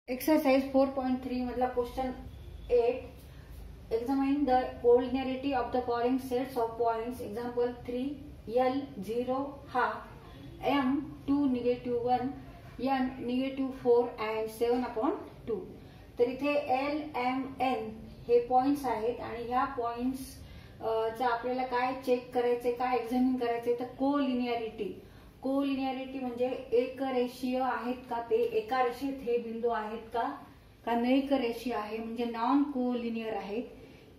Exercise 4.3 मधला question 8. Examine the collinearity of the following sets of points. Example 3. L 0 half, M 2 negative 1, N negative 4 and 7/2. तर इथे L M N हे points आहेत आणि ह्या points चा आपल्याला काय चेक करायचे, काय एक्झामिन करायचे तर कोलिनियरिटी. कोलिनियरिटी म्हणजे एकरेषीय आहेत का, ते एका रेषेत हे बिंदू आहेत का का नैक रेषीय आहे म्हणजे नॉन कोलिनियर आहेत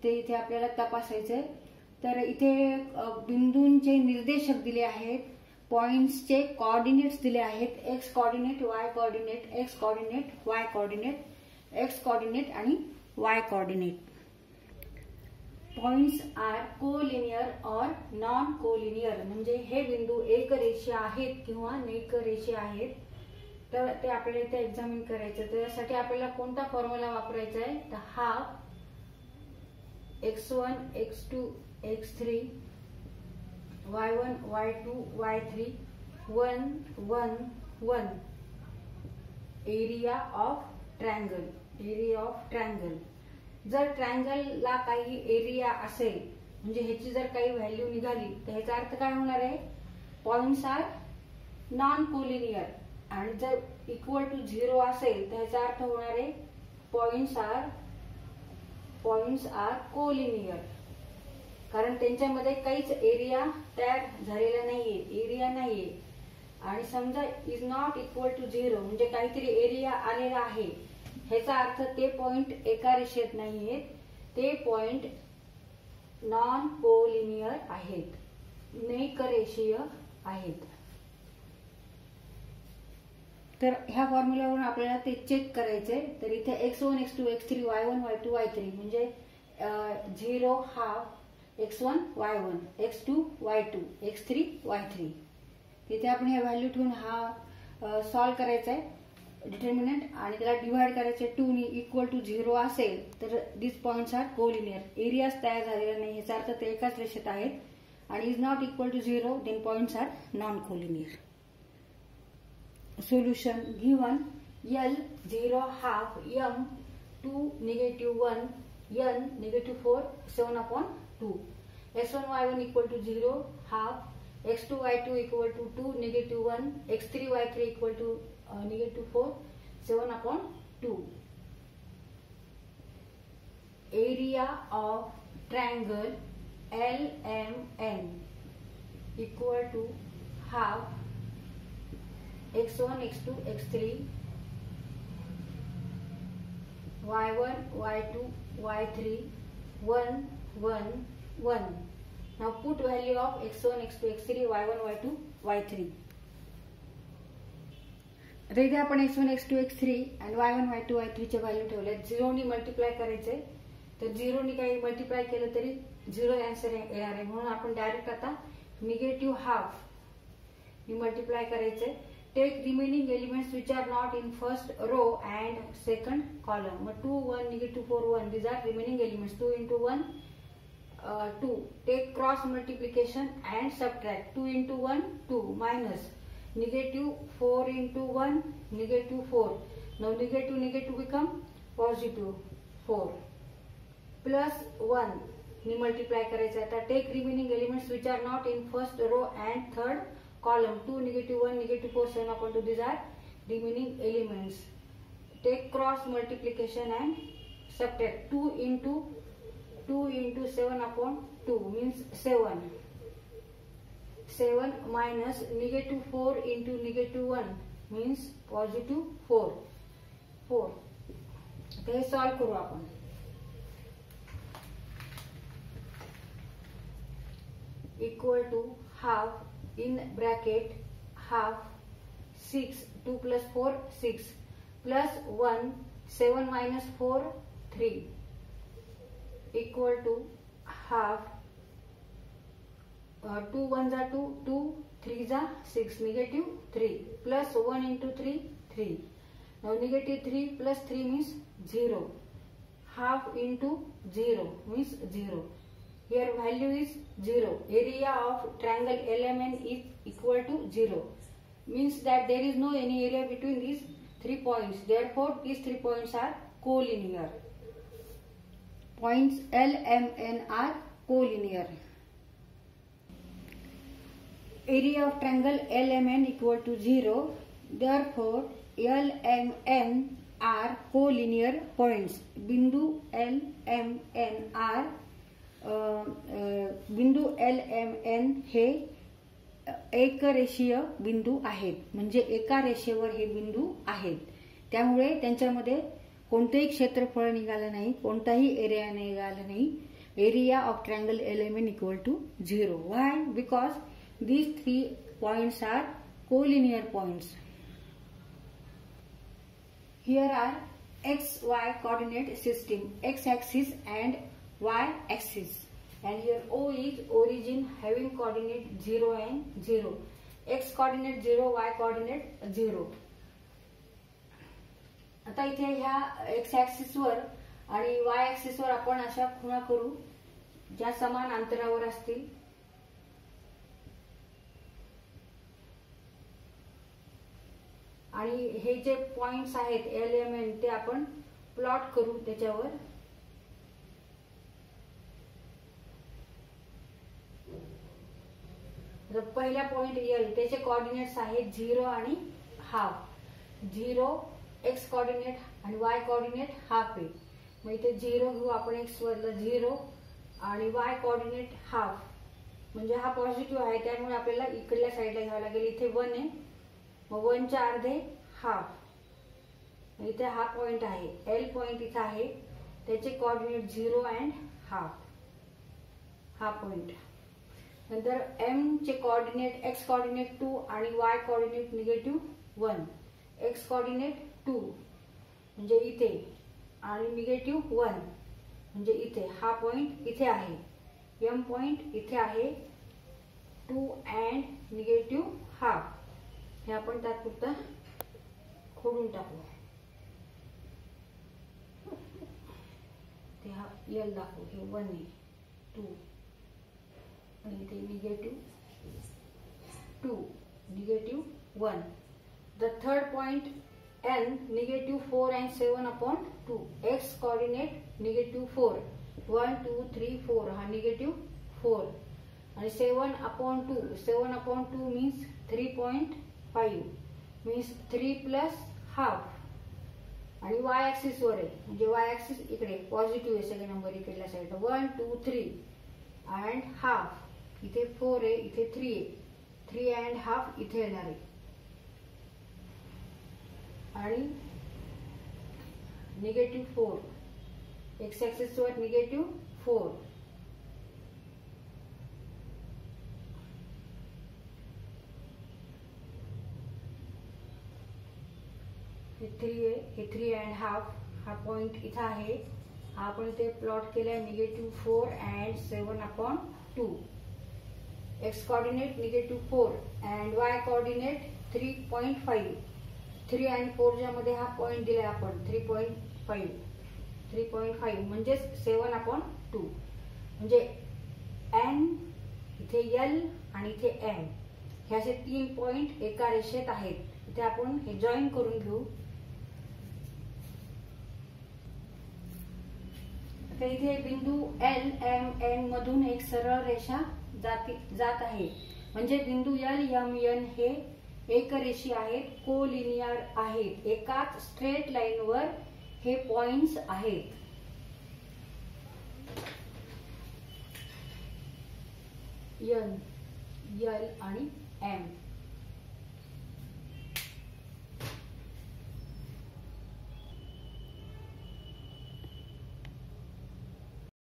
ते इथे आपल्याला तपासायचंय. तर इथे बिंदूंचे निर्देशक दिले आहेत, पॉइंट्सचे कोऑर्डिनेट्स दिले आहेत, X coordinate, Y coordinate, X coordinate, Y coordinate, X coordinate आणि Y coordinate. Points are collinear और नॉन कोलिनियर म्हणजे हे बिंदू एकरेषीय आहेत किंवा नैक रेषीय आहेत तर ते आपल्याला इथे एक्झामिन करायचं. तर यासाठी आपल्याला कोणता फॉर्म्युला वापरायचा आहे तर half x1 x2 x3 y1 y2 y3 1 1 1 area of triangle. Area of triangle जर ट्रायंगलला काही एरिया असेल म्हणजे ह्याची जर काही व्हॅल्यू निघाली तर ह्याचा अर्थ काय होणार आहे, पॉइंट्स आर नॉन कोलिनियर. आणि जर इक्वल टू 0 असेल तर ह्याचा अर्थ होणार आहे पॉइंट्स आर कोलिनियर, कारण त्यांच्यामध्ये काहीच एरिया तयार झालेला नाहीये, एरिया नाहीये. आणि समजा इज नॉट इक्वल टू 0 म्हणजे काहीतरी एरिया आलेला आहे, ह्याचा अर्थ ते पॉइंट एका रेषेत नाहीयेत, ते पॉइंट नॉन कोलिनियर आहेत, नैक रेषीय आहेत. तर ह्या फॉर्म्युल्यावरून आपल्याला ते चेक करायचंय. तर इथे x1 x2 x3 y1 y2 y3 म्हणजे 0 half x1 y1 x2 y2 x3 y3. तिथे आपण हे व्हॅल्यू ठेवून हा सॉल्व्ह करायचा आहे डिटर्मिनंट आणि त्याला डिवाइड करायचे 2 नी. इक्वल टू 0 असेल तर दिस पॉइंट्स आर कोलिनियर, एरियाज तयार झालेला नाही याचा अर्थ ते एकाच रेषेत आहेत. आणि is not equal to 0 then points are non collinear. Solution given L 0 half, M 2 negative 1, N negative 4 7/2. x1 y1 equal to 0 half, x2 y2 equal to 2 negative 1, x3 y3 equal to negative 4 7/2. Area of triangle LMN equal to half x1 x2 x3 y1 y2 y3 1 1 1. Now put value of x1 x2 x3 y1 y2 y3. आता इथे आपण x1 x2 x3 आणि y1 y2 y3 चे value ठेवले, 0 नी multiply करायचे. तर 0 नी काही मल्टिप्लाय केलं तरी 0 आन्सर येणार आहे, म्हणून आपण डायरेक्ट आता निगेटिव्ह हाफ नी मल्टिप्लाय करायचे. Take remaining elements which are not in first row and second column. मग 2 1 negative 4 1 these are remaining elements. 2 into 1 2. Take cross multiplication and subtract. 2 into 1 2 minus negative 4 into 1 negative 4. Now negative become positive 4 plus 1 ni multiply करायचं. आता take remaining elements which are not in first row and third column. 2 negative 1 negative 4 7/2 these are remaining elements. Take cross multiplication and subtract. 2 into 7/2 means 7. 7 minus negative 4 into negative 1 means positive 4. 4. हे solve करू आपण. Equal to half in bracket half 6 2 plus 4 6 plus 1 7 minus 4 3 equal to half 2 1 जा 2 2 3 जा 6 negative 3 plus 1 into 3 3. Now negative 3 plus 3 means 0. Half into 0 means 0. Here value is 0. Area of triangle LMN is equal to 0. Means that there is no any area between these 3 points. Therefore, these 3 points are collinear. Points L, M, N are collinear. Area of triangle LMN equal to 0. Therefore, L, M, N are collinear points. बिंदू L, M, N are बिंदू L, M, N हे एकरेषीय बिंदू आहेत, म्हणजे एका रेषेवर हे बिंदू आहेत. त्यामुळे त्यांच्यामध्ये कोणतेही क्षेत्रफळ निघालं नाही, कोणताही एरिया निघाला नाही. Area of triangle LMN equal to 0. Why? Because these 3 points are collinear points. Here are XY coordinate system, X axis and Y axis. And here O is origin having coordinate 0 and 0. X coordinate 0, Y coordinate 0. आता इथे ह्या X axis वर आणि Y axis वर आपण अशा खुणा करू ज्या समान अंतरावर असतील. आणि हे जे पॉइंट्स आहेत LMN ते आपण प्लॉट करू त्याच्यावर. पहिला पॉइंट L त्याचे कोऑर्डिनेट्स आहेत 0 आणि हाफ. 0 X कोऑर्डिनेट आणि Y कोऑर्डिनेट हाफ आहे. मग इथे 0 घेऊ आपण, X वरला 0 आणि Y कोऑर्डिनेट हाफ, म्हणजे हा पॉझिटिव्ह आहे त्यामुळे आपल्याला इकडल्या साईडला घ्यावं लागेल. इथे 1 आहे, मग 1 च्या अर्धे हाफ. इथे हा पॉइंट आहे L पॉइंट इथे आहे, त्याचे कोऑर्डिनेट 0 अँड हाफ, हा पॉइंट. नंतर M चे कोऑर्डिनेट X कोऑर्डिनेट 2 आणि Y coordinate negative 1. X coordinate 2 म्हणजे इथे आणि निगेटिव्ह 1 म्हणजे इथे. हा पॉइंट इथे आहे. M पॉइंट इथे आहे 2 अँड निगेटिव्ह हाफ. हे आपण तात्पुरता खोडून टाकू. ते हा L दाखवू. हे 1 आहे, 2 आणि ते negative 2, negative 1. The third point N negative 4 and 7/2. X coordinate negative 4, 1 2 3 4, हा निगेटिव्ह 4 आणि 7/2. 7/2 मीन्स 3.5 मीन्स 3 प्लस हाफ. आणि Y ऍक्सिस वर आहे, म्हणजे Y ऍक्सिस इकडे पॉझिटिव्ह आहे, सगळे नंबर इकडल्या साईडला 1 2 3 अँड हाफ. इथे 4 आहे, इथे 3 आहे, 3 अँड हाफ इथे येणार आहे. आणि निगेटिव्ह 4 X ऍक्सिस वर निगेटिव्ह 4. हे 3 आहे, हे 3 अँड हाफ. हा पॉइंट इथं आहे, हा आपण ते प्लॉट केलाय negative 4 and 7/2. X coordinate negative 4 and Y coordinate 3.5. 3 and 4 च्या मध्ये हा पॉइंट दिलाय आपण 3.5 म्हणजे 7/2. म्हणजे N इथे L आणि इथे M हे असे 3 पॉइंट एका रेषेत आहेत. इथे आपण हे जॉईन करून घेऊ. तर इथे बिंदू L, M, N मधून एक सरळ रेषा जात आहे, म्हणजे बिंदू L, M, N हे एकरेषीय आहेत, कोलिनियर आहेत, एकाच स्ट्रेट लाईन वर हे पॉइंट्स आहेत. N, L आणि M